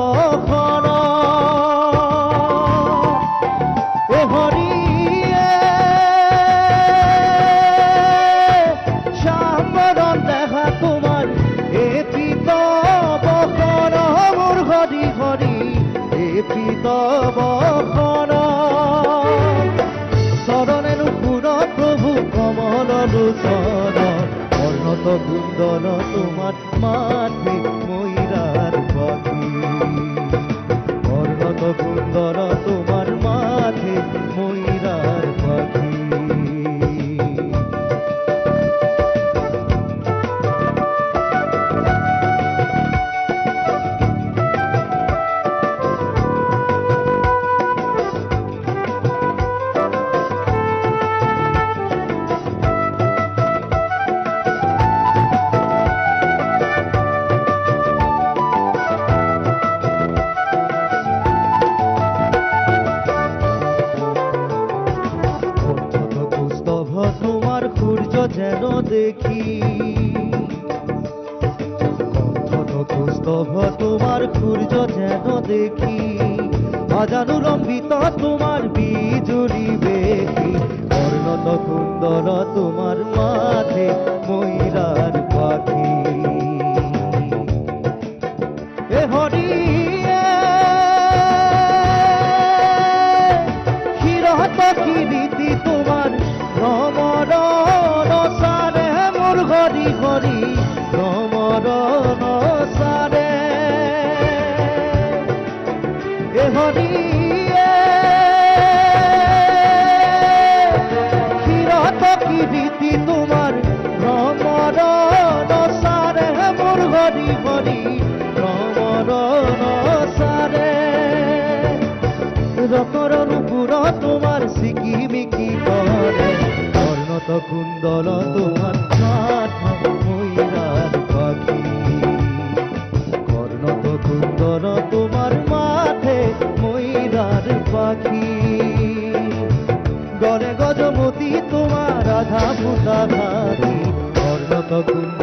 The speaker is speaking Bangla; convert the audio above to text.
বখন এ হরিয়ে শ্যামবরণ দেখা তোমার এ পিত বখন মোর হরি হরি এ পিত বখন চরণে নুপুর প্রভু কমল লোচন অর্ণত কুন্দন তোমার মাঠে ময়ূরার পাখি অর্ণত কুন্দন তোমার মাঠে ময়ূরার পাখি তোমার সূর্য যেন দেখি কণ্ঠত কুস্তভ তোমার সূর্য যেন দেখি আজানুরম্বিত তোমার বিজুলি বেশি কর্ণত কুন্দর তোমার মাঝে ময়ূরার পাখি এ হরি ক্ষীরত কীর্তি তোমার ভ্রমরণ সারে মোর হরি হরি ভ্রমরণ সারে এ হরি ক্ষীরত কীর্তি তোমার ভ্রমরণ সারে মোর হরি হরি ভ্রমরণ সারে রতরণ পুর তোমার সিকিমিকি করে কর্ণত কুন্দল তোমার মাথা ময়ূরার পাখি কর্ণত কুন্দল তোমার মাঠে ময়ূরার পাখি গড়ে গজমতি তোমার রাধা পুতা ধারী কর্ণত কুন্দল